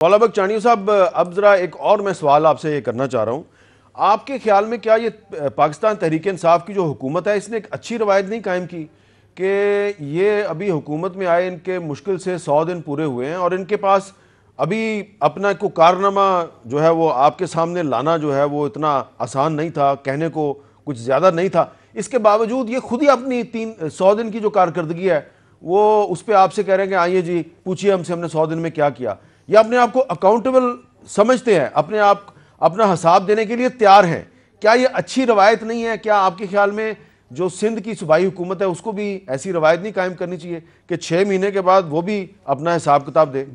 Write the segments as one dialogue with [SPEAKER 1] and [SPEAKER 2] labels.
[SPEAKER 1] मौला बख्श चांडियो साहब, अब ज़रा एक और मैं सवाल आपसे ये करना चाह रहा हूँ। आपके ख्याल में क्या ये पाकिस्तान तहरीक इंसाफ की जो हुकूमत है, इसने एक अच्छी रवायत नहीं कायम की कि ये अभी हुकूमत में आए, इनके मुश्किल से 100 दिन पूरे हुए हैं और इनके पास अभी अपना को कारनामा जो है वो आपके सामने लाना जो है वो इतना आसान नहीं था, कहने को कुछ ज़्यादा नहीं था, इसके बावजूद ये खुद ही अपनी 100 दिन की जो कारकर्दगी है वो उस पर आपसे कह रहे हैं कि आइए जी पूछिए हमसे, हमने 100 दिन में क्या किया। या अपने आप को अकाउंटेबल समझते हैं, अपने आप अपना हिसाब देने के लिए तैयार हैं। क्या ये अच्छी रवायत नहीं है? क्या आपके ख्याल में जो सिंध की सूबाई हुकूमत है उसको भी ऐसी रवायत नहीं कायम करनी चाहिए कि 6 महीने के बाद वो भी अपना हिसाब किताब दे?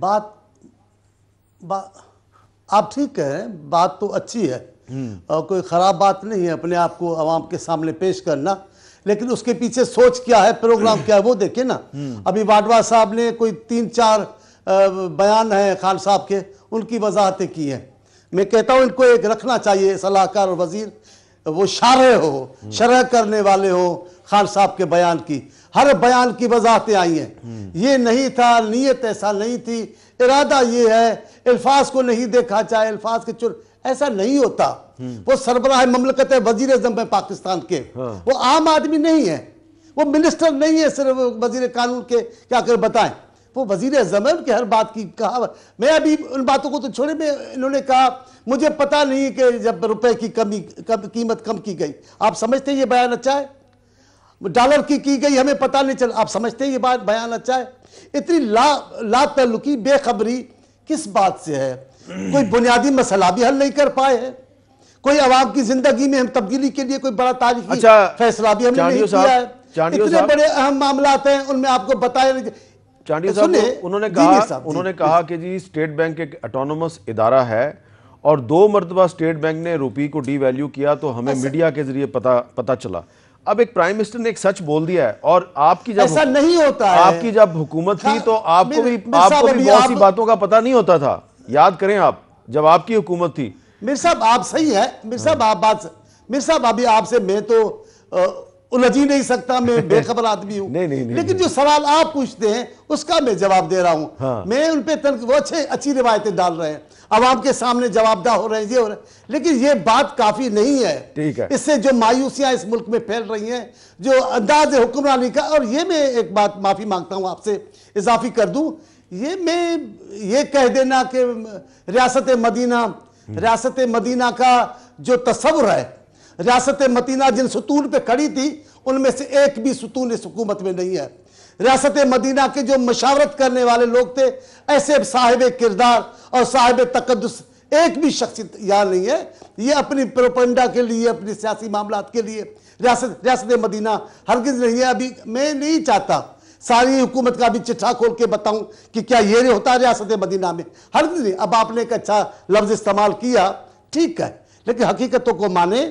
[SPEAKER 2] आप ठीक कह रहे हैं, बात तो अच्छी है और कोई ख़राब बात नहीं है अपने आप को आवाम के सामने पेश करना, लेकिन उसके पीछे सोच क्या है, प्रोग्राम क्या है वो देखे ना। अभी वाडवा साहब ने कोई 3-4 बयान हैं खान साहब के, उनकी वजाहतें की हैं। मैं कहता हूँ इनको एक रखना चाहिए सलाहकार और वजीर, वो शारह हो, शरह करने वाले हो खान साहब के बयान की। हर बयान की वजाहतें आई हैं, ये नहीं था, नीयत ऐसा नहीं थी, इरादा ये है, अल्फाज को नहीं देखा जाए, अल्फाज के चुर, ऐसा नहीं होता। वो सरबराह ममलकत है, वजीर आज़म है पाकिस्तान के, वो आम आदमी नहीं है, वो मिनिस्टर नहीं है सिर्फ वजीर कानून के, क्या कर बताएं, वो वजीर आज़म है, उनके हर बात की कहा। मैं अभी उन बातों को तो छोड़े, मैं इन्होंने कहा मुझे पता नहीं कि जब रुपए की कीमत कम की गई, आप समझते हैं ये बयान अच्छा है? डॉलर की गई हमें पता नहीं चला, आप समझते हैं ये बात बयान अच्छा है? इतनी लातल्लुकी बेखबरी किस बात से है? कोई बुनियादी मसला भी हल नहीं कर पाए हैं, कोई आवाम की जिंदगी में हम तब्दीली के लिए कोई बड़ा तारीखी फैसला भी हमने नहीं किया है। इतने बड़े अहम मामलात हैं, उनमें आपको बताया नहीं।
[SPEAKER 1] चांडियो साहब उन्होंने कहा कि जी स्टेट बैंक एक ऑटोनोमस इदारा है और 2 मरतबा स्टेट बैंक ने रुपये को डीवैल्यू किया तो हमें मीडिया के जरिए पता चला। अब एक प्राइम मिनिस्टर ने एक सच बोल दिया है और आपकी जब
[SPEAKER 2] ऐसा नहीं होता है,
[SPEAKER 1] आपकी जब हुकूमत थी तो आपको भी बहुत सी बातों का पता नहीं होता था। याद करें आप, जब आपकी हुकूमत थी।
[SPEAKER 2] मिर साहब आप सही है, मिर साहब आप बात, मिर साहब अभी आपसे मैं तो उलझ ही नहीं सकता, मैं बेखबर आदमी हूँ। लेकिन जो सवाल आप पूछते हैं उसका मैं जवाब दे रहा हूँ। हाँ। मैं उन पे वो अच्छी रिवायतें डाल रहे हैं, आवाम के सामने जवाबदा हो रहे हैं, ये हो रहे हैं, लेकिन ये बात काफी नहीं है।
[SPEAKER 1] ठीक है, इससे
[SPEAKER 2] जो मायूसियां इस मुल्क में फैल रही हैं, जो अंदाज हुक्मरानी का, और ये मैं एक बात माफी मांगता हूँ आपसे इजाफी कर दूं, ये मैं ये कह देना कि रियासत मदीना का जो तस्वुर है, रियासत मदीना जिन सुतून पे खड़ी थी उनमें से एक भी सुतून इस हुकूमत में नहीं है। रियासत मदीना के जो मशावरत करने वाले लोग थे, ऐसे साहिब किरदार और साहिब तकद्दुस एक भी शख्सियत यहाँ नहीं है। ये अपनी प्रोपेगेंडा के लिए, अपनी सियासी मामलात के लिए रियासत मदीना हरगिज नहीं है। अभी मैं नहीं चाहता सारी हुकूमत का भी चिट्ठा खोल के बताऊं कि क्या ये होता है रियासत मदीना में, हरगिज नहीं। अब आपने एक अच्छा लफ्ज इस्तेमाल किया, ठीक है, लेकिन हकीकतों को माने,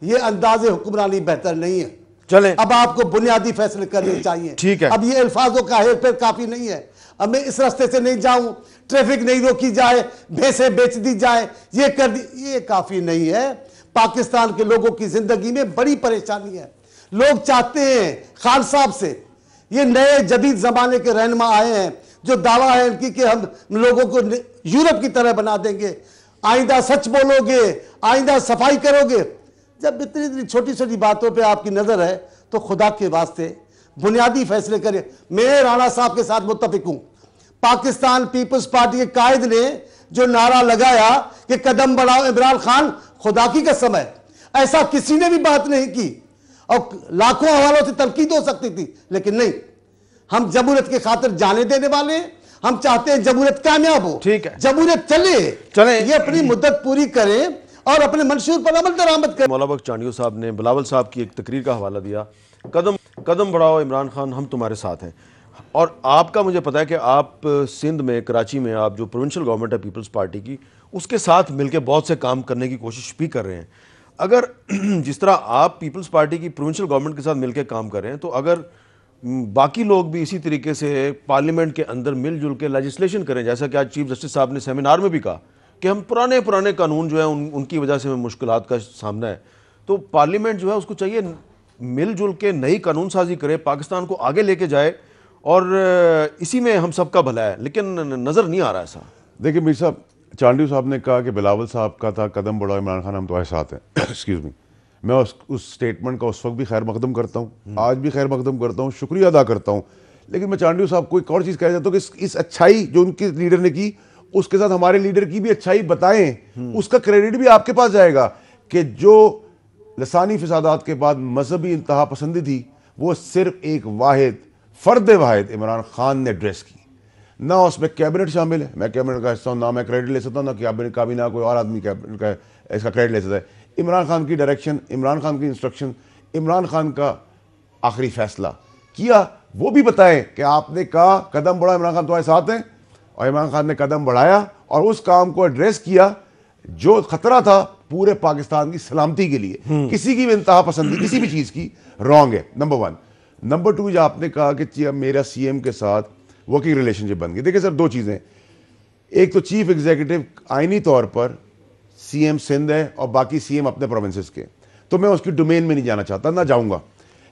[SPEAKER 2] ये अंदाज़े हुक्मरानी बेहतर नहीं है।
[SPEAKER 1] चले,
[SPEAKER 2] अब आपको बुनियादी फैसले करने चाहिए।
[SPEAKER 1] ठीक है,
[SPEAKER 2] अब ये अल्फाजों का हेर फेर काफी नहीं है। अब मैं इस रास्ते से नहीं जाऊं, ट्रैफिक नहीं रोकी जाए, भैंसें बेच दी जाए, ये कर दी, ये काफी नहीं है। पाकिस्तान के लोगों की जिंदगी में बड़ी परेशानी है। लोग चाहते हैं खान साहब से, ये नए जदीद जमाने के रहनुमा आए हैं जो दावा है इनकी कि हम लोगों को यूरोप की तरह बना देंगे, आइंदा सच बोलोगे, आइंदा सफाई करोगे। जब इतनी छोटी छोटी बातों पे आपकी नजर है तो खुदा के वास्ते बुनियादी फैसले करें। मैं राणा साहब के साथ मुत्तफिक हूं। पाकिस्तान पीपल्स पार्टी के कायद ने जो नारा लगाया कि कदम बढ़ाओ इमरान खान, खुदा की कसम है ऐसा किसी ने भी बात नहीं की, और लाखों हवालों से तनकीद हो सकती थी, लेकिन नहीं, हम जमहूरियत के खातिर जाने देने वाले हैं। हम चाहते हैं जमहूरियत कामयाब हो,
[SPEAKER 1] ठीक है,
[SPEAKER 2] जमहूरियत चले, ये अपनी मुद्दत पूरी करें और अपने मंशूर पर अमल दरामद करें।
[SPEAKER 1] मौला बख्श चांडियो साहब ने बिलावल साहब की एक तकरीर का हवाला दिया, कदम बढ़ाओ इमरान खान, हम तुम्हारे साथ हैं। और आपका मुझे पता है कि आप सिंध में, कराची में, आप जो प्रोविंशियल गवर्नमेंट है पीपल्स पार्टी की, उसके साथ मिलकर बहुत से काम करने की कोशिश भी कर रहे हैं। अगर जिस तरह आप पीपल्स पार्टी की प्रोविंशियल गवर्नमेंट के साथ मिलकर काम कर रहे हैं, तो अगर बाकी लोग भी इसी तरीके से पार्लियामेंट के अंदर मिलजुल के लेजिस्लेशन करें, जैसा कि आज चीफ जस्टिस साहब ने सेमिनार में भी कहा कि हम पुराने कानून जो है उनकी वजह से हमें मुश्किलात का सामना है, तो पार्लियामेंट जो है उसको चाहिए मिलजुल के नई कानून साजी करे, पाकिस्तान को आगे लेके जाए, और इसी में हम सबका भला है। लेकिन नज़र नहीं आ रहा ऐसा।
[SPEAKER 3] देखिए मीर साहब, चांडियो साहब ने कहा कि बिलावल साहब का था कदम बढ़ाओ इमरान खान हम तुम्हारे साथ हैं। एक्सक्यूज मी, मैं उस स्टेटमेंट का उस वक्त भी खैर मकदम करता हूँ, आज भी खैर मकदम करता हूँ, शुक्रिया अदा करता हूँ। लेकिन मैं चांडियो साहब को एक और चीज़ कहना चाहता हूँ कि इस अच्छाई जो उनके लीडर ने की, उसके साथ हमारे लीडर की भी अच्छाई बताएं, उसका क्रेडिट भी आपके पास जाएगा कि जो लसानी फसादात के बाद मजहबी इंतहा पसंदी थी, वो सिर्फ एक वाहिद फर्द वाहिद इमरान खान ने एड्रेस की। ना उसमें कैबिनेट शामिल है, मैं कैबिनेट का हिस्सा हूँ, ना मैं क्रेडिट ले सकता हूँ, ना कैबिनेट का भी, ना कोई और आदमी कैबिनेट का इसका क्रेडिट ले सकता है। इमरान खान की डायरेक्शन, इमरान खान की इंस्ट्रक्शन, इमरान खान का आखिरी फैसला किया, वो भी बताएं कि आपने कहा कदम बढ़ा इमरान खान तुम्हारे साथ हैं, और इमरान खान ने कदम बढ़ाया और उस काम को एड्रेस किया जो खतरा था पूरे पाकिस्तान की सलामती के लिए। किसी की भी इंतहा पसंदी किसी भी चीज़ की रॉन्ग है, नंबर 1। नंबर 2, जो आपने कहा कि मेरा सीएम के साथ वर्किंग रिलेशनशिप बन गई। देखिए सर, दो चीज़ें, एक तो चीफ एग्जीक्यूटिव आईनी तौर पर सीएम सिंध है और बाकी सीएम अपने प्रोविंसेस के, तो मैं उसकी डोमेन में नहीं जाना चाहता, ना जाऊंगा।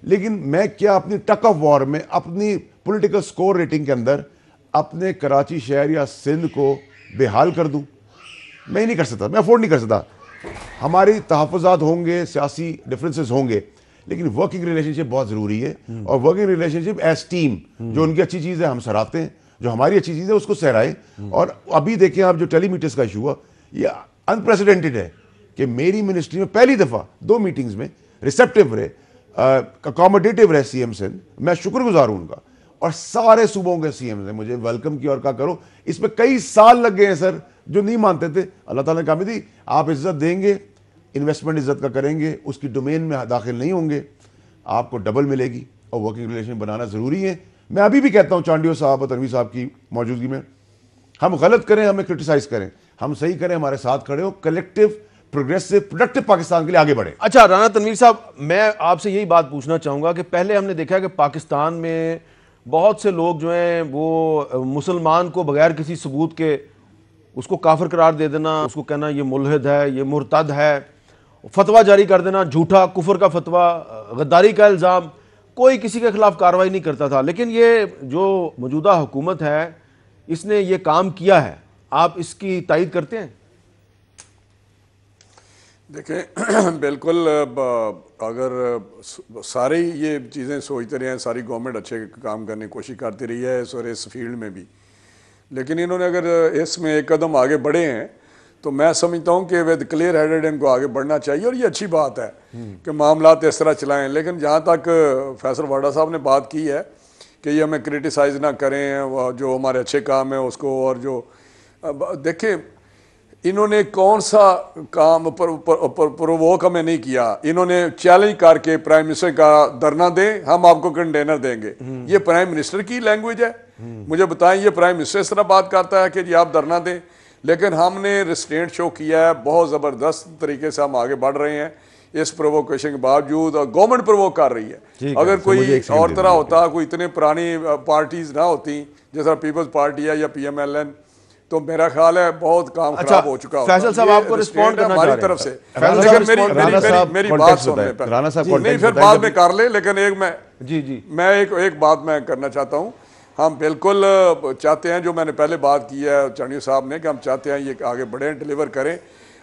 [SPEAKER 3] लेकिन मैं क्या अपनी टक ऑफ वॉर में, अपनी पॉलिटिकल स्कोर रेटिंग के अंदर अपने कराची शहर या सिंध को बेहाल कर दूं? मैं नहीं कर सकता, मैं अफोर्ड नहीं कर सकता। हमारी तहफ़्फ़ुज़ात होंगे, सियासी डिफरेंसेस होंगे, लेकिन वर्किंग रिलेशनशिप बहुत ज़रूरी है। और वर्किंग रिलेशनशिप एज टीम, जो उनकी अच्छी चीज़ है हम सराहते हैं, जो हमारी अच्छी चीज़ है उसको सहराएं। और अभी देखें आप, जो टेलीमीटर्स का इशू हुआ, ये अनप्रेसिडेंटेड है कि मेरी मिनिस्ट्री में पहली दफ़ा 2 मीटिंग्स में रिसेप्टिव रहे, अकोमोडेटिव रहे सीएम सिंध। मैं शुक्रगुजार हूँ उनका, और सारे सूबों के सीएम ने मुझे वेलकम किया और कहा करो। इसमें कई साल लग गए हैं सर, जो नहीं मानते थे। अल्लाह ताला ने कहा थी आप इज्जत देंगे, इन्वेस्टमेंट इज्जत का करेंगे, उसकी डोमेन में दाखिल नहीं होंगे, आपको डबल मिलेगी। और वर्किंग रिलेशन बनाना ज़रूरी है। मैं अभी भी कहता हूँ चांडियो साहब और तनवीर साहब की मौजूदगी में, हम गलत करें हमें क्रिटिसाइज करें, हम सही करें हमारे साथ खड़े हो, कलेक्टिव प्रोग्रेसिव प्रोडक्टिव पाकिस्तान के लिए आगे बढ़े।
[SPEAKER 1] अच्छा राना तनवीर साहब, मैं आपसे यही बात पूछना चाहूँगा कि पहले हमने देखा है कि पाकिस्तान में बहुत से लोग जो हैं वो मुसलमान को बगैर किसी सबूत के उसको काफिर करार दे देना, उसको कहना ये मुल्हिद है, ये मुर्तद है, फतवा जारी कर देना, झूठा कुफर का फतवा, गद्दारी का इल्ज़ाम, कोई किसी के खिलाफ कार्रवाई नहीं करता था। लेकिन ये जो मौजूदा हुकूमत है, इसने ये काम किया है, आप इसकी तायीद करते हैं?
[SPEAKER 4] देखें बिल्कुल, अगर सारे ये चीज़ें सोचते रहे हैं, सारी गवर्नमेंट अच्छे काम करने की कोशिश करती रही है इस फील्ड में भी, लेकिन इन्होंने अगर इसमें एक कदम आगे बढ़े हैं तो मैं समझता हूँ कि विद क्लियर हेडेड इनको आगे बढ़ना चाहिए। और ये अच्छी बात है कि मामला इस तरह चलाएं। लेकिन जहाँ तक फैसल वाडा साहब ने बात की है कि ये हमें क्रिटिसाइज़ ना करें, जो हमारे अच्छे काम है उसको, और जो देखें इन्होंने कौन सा काम प्रोवोक हमें नहीं किया। इन्होंने चैलेंज करके प्राइम मिनिस्टर का धरना दें, हम आपको कंटेनर देंगे। ये प्राइम मिनिस्टर की लैंग्वेज है? मुझे बताएं, ये प्राइम मिनिस्टर इस तरह बात करता है कि जी आप धरना दें? लेकिन हमने रिस्ट्रेंट शो किया है, बहुत ज़बरदस्त तरीके से हम आगे बढ़ रहे हैं इस प्रोवोकेशन के बावजूद, और गवर्नमेंट प्रोवोक कर रही है। अगर कोई और तरह होता, कोई इतने पुरानी पार्टीज ना होती जैसा पीपल्स पार्टी है या PMLN, तो मेरा ख्याल है बहुत काम खराब हो चुका होता।
[SPEAKER 1] फैसल साहब आपको रिस्पॉन्ड करना
[SPEAKER 4] हमारी तरफ से, लेकिन मेरी बात सुन ले पहले, नहीं फिर बाद में कर ले। लेकिन मैं एक बात मैं करना चाहता हूँ। हम बिल्कुल चाहते हैं, जो मैंने पहले बात की है चांडियो साहब ने, कि हम चाहते हैं ये आगे बढ़ें, डिलीवर करें।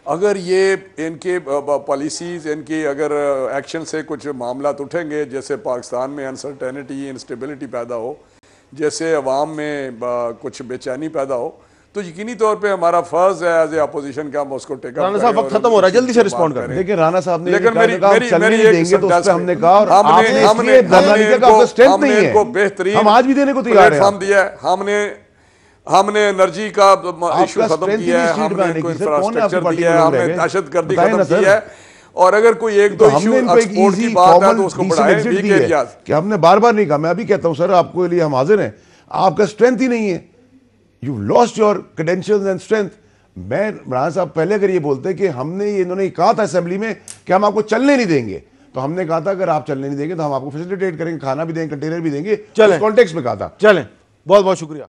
[SPEAKER 4] अगर ये इनके पॉलिसीज़, इनकी अगर एक्शन से कुछ मामला उठेंगे, जैसे पाकिस्तान में अनसर्टेनिटी, इंस्टेबिलिटी पैदा हो, जैसे अवाम में कुछ बेचैनी पैदा हो, तो यकीनी तौर पे हमारा फर्ज है एज ए अपोजिशन का हम उसको टेक अप करें।
[SPEAKER 1] राना साहब वक्त खत्म हो रहा है, जल्दी से रिस्पॉन्ड करें।
[SPEAKER 3] देखिए राना साहब ने,
[SPEAKER 4] लेकिन
[SPEAKER 3] मेरी देंगे तो उस पे हमने कहा, और
[SPEAKER 4] हमने इनको बेहतरीन
[SPEAKER 3] हम आज भी देने को तैयार हैं।
[SPEAKER 4] प्लेटफॉर्म दिया है, हमने एनर्जी का इशू खत्म किया है, हमने इनको इंफ्रास्ट्रक्चर दिया है, हमने दहशतगर्दी खत्म की है। और अगर कोई एक दो इशू एक्सपोर्ट की बात है तो उसको बढ़ाएं, वीक एरियाज
[SPEAKER 3] कि हमने बार बार नहीं कहा। मैं अभी कहता हूं सर, आपको लिए हम हाजिर हैं, आपका स्ट्रेंथ ही नहीं है, you lost your credentials and strength. मैं राणा साहब पहले अगर ये बोलते कि हमने इन्होंने कहा था असेंबली में कि हम आपको चलने नहीं देंगे, तो हमने कहा था अगर आप चलने नहीं देंगे तो हम आपको फैसिलिटेट करेंगे, खाना भी देंगे, कंटेनर भी देंगे, उस कॉन्टेक्स्ट में कहा था।
[SPEAKER 1] चलें, बहुत बहुत शुक्रिया।